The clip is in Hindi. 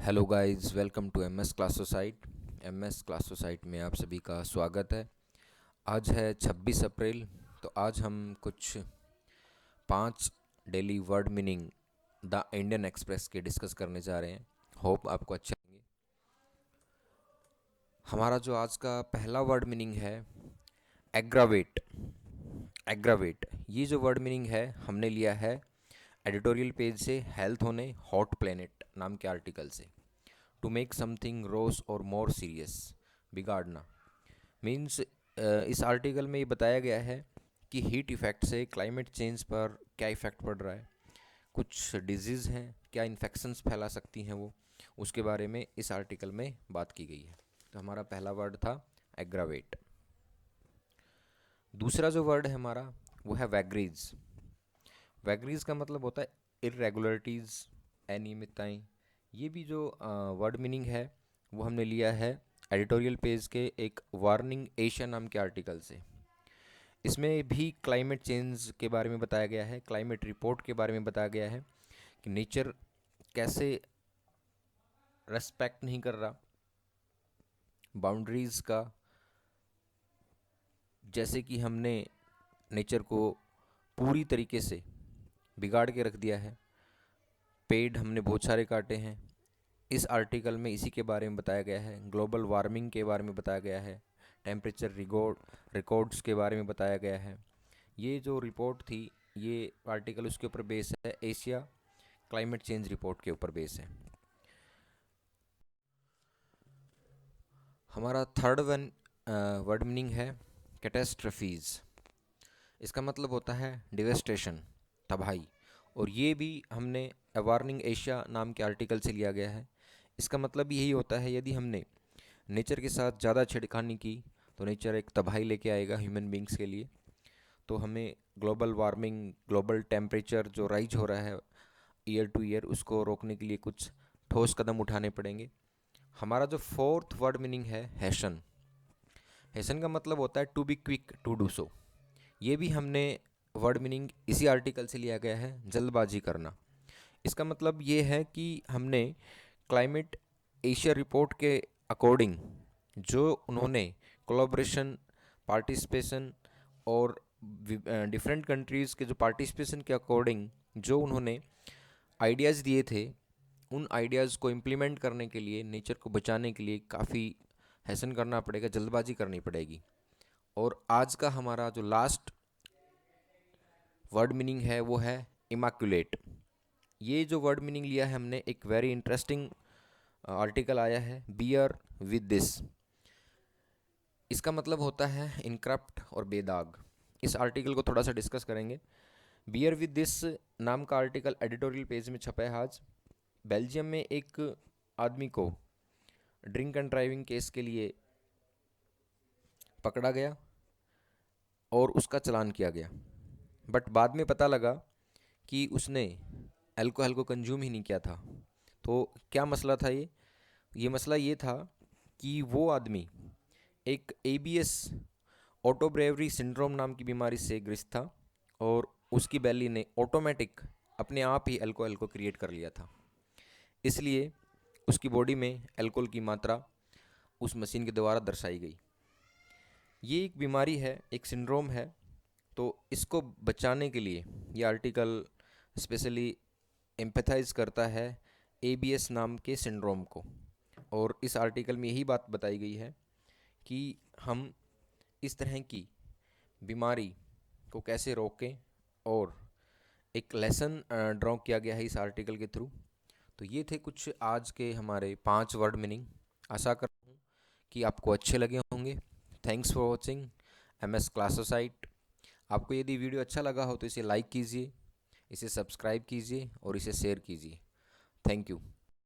Hello guys, welcome to MS class society. MS class society में आप सभी का स्वागत है। आज है 26 अप्रैल। तो आज हम कुछ 5 daily word meaning the Indian express के डिस्कस करने जा रहे हैं। होप आपको अच्छे लगेंगे। हमारा जो आज का पहला वर्ड मीनिंग है एग्रावेट। एग्रावेट ये जो वर्ड मीनिंग है हमने लिया है एडिटोरियल पेज से हेल्थ होने हॉट प्लेनेट नाम के आर्टिकल से। टू मेक समथिंग रोस और मोर सीरियस, बिगाड़ना मीन्स इस आर्टिकल में ये बताया गया है कि हीट इफ़ेक्ट से क्लाइमेट चेंज पर क्या इफ़ेक्ट पड़ रहा है, कुछ डिजीज़ हैं, क्या इन्फेक्शंस फैला सकती हैं वो, उसके बारे में इस आर्टिकल में बात की गई है। तो हमारा पहला वर्ड था एग्रावेट। दूसरा जो वर्ड है हमारा वो है वैगरीज। वैगरीज का मतलब होता है इरेगुलरिटीज़, अनियमितताएँ। ये भी जो वर्ड मीनिंग है वो हमने लिया है एडिटोरियल पेज के एक वार्निंग एशिया नाम के आर्टिकल से। इसमें भी क्लाइमेट चेंज के बारे में बताया गया है, क्लाइमेट रिपोर्ट के बारे में बताया गया है कि नेचर कैसे रेस्पेक्ट नहीं कर रहा बाउंड्रीज़ का। जैसे कि हमने नेचर को पूरी तरीके से बिगाड़ के रख दिया है, पेड़ हमने बहुत सारे काटे हैं। इस आर्टिकल में इसी के बारे में बताया गया है, ग्लोबल वार्मिंग के बारे में बताया गया है, टेम्परेचर रिकॉर्ड्स के बारे में बताया गया है। ये जो रिपोर्ट थी, ये आर्टिकल उसके ऊपर बेस है, एशिया क्लाइमेट चेंज रिपोर्ट के ऊपर बेस है। हमारा थर्ड वन वर्ड मीनिंग है कैटेस्ट्रफीज़। इसका मतलब होता है डिवेस्टेशन, तबाही। और ये भी हमने अ वार्निंग एशिया नाम के आर्टिकल से लिया गया है। इसका मतलब भी यही होता है, यदि हमने नेचर के साथ ज़्यादा छेड़खानी की तो नेचर एक तबाही लेके आएगा ह्यूमन बींग्स के लिए। तो हमें ग्लोबल वार्मिंग, ग्लोबल टेम्परेचर जो राइज हो रहा है ईयर टू ईयर, उसको रोकने के लिए कुछ ठोस कदम उठाने पड़ेंगे। हमारा जो फोर्थ वर्ड मीनिंग है हैशन। हैशन का मतलब होता है to be quick to do so. ये भी हमने वर्ड मीनिंग इसी आर्टिकल से लिया गया है, जल्दबाजी करना। इसका मतलब ये है कि हमने क्लाइमेट एशिया रिपोर्ट के अकॉर्डिंग जो उन्होंने कोलैबोरेशन, पार्टिसिपेशन और डिफरेंट कंट्रीज़ के जो पार्टिसिपेशन के अकॉर्डिंग जो उन्होंने आइडियाज़ दिए थे, उन आइडियाज़ को इम्प्लीमेंट करने के लिए, नेचर को बचाने के लिए काफ़ी हैसन करना पड़ेगा, जल्दबाजी करनी पड़ेगी। और आज का हमारा जो लास्ट वर्ड मीनिंग है वो है इमाक्युलेट। ये जो वर्ड मीनिंग लिया है हमने, एक वेरी इंटरेस्टिंग आर्टिकल आया है बियर विद दिस। इसका मतलब होता है इनक्रप्ट और बेदाग। इस आर्टिकल को थोड़ा सा डिस्कस करेंगे। बियर विद दिस नाम का आर्टिकल एडिटोरियल पेज में छपा है आज। बेल्जियम में एक आदमी को ड्रिंक एंड ड्राइविंग केस के लिए पकड़ा गया और उसका चालान किया गया। बट बाद में पता लगा कि उसने अल्कोहल को कंज्यूम ही नहीं किया था। तो क्या मसला था ये मसला ये था कि वो आदमी एक एबीएस, ऑटो ब्रेवरी सिंड्रोम नाम की बीमारी से ग्रस्त था और उसकी बैली ने ऑटोमेटिक अपने आप ही अल्कोहल को क्रिएट कर लिया था। इसलिए उसकी बॉडी में अल्कोहल की मात्रा उस मशीन के द्वारा दर्शाई गई। ये एक बीमारी है, एक सिंड्रोम है। तो इसको बचाने के लिए ये आर्टिकल स्पेशली एम्पैथाइज करता है एबीएस नाम के सिंड्रोम को। और इस आर्टिकल में यही बात बताई गई है कि हम इस तरह की बीमारी को कैसे रोकें, और एक लेसन ड्रॉ किया गया है इस आर्टिकल के थ्रू। तो ये थे कुछ आज के हमारे 5 वर्ड मीनिंग। आशा करता हूँ कि आपको अच्छे लगे होंगे। Thanks for watching MS class society. आपको यदि वीडियो अच्छा लगा हो तो इसे लाइक कीजिए, इसे सब्सक्राइब कीजिए और इसे शेयर कीजिए। Thank you.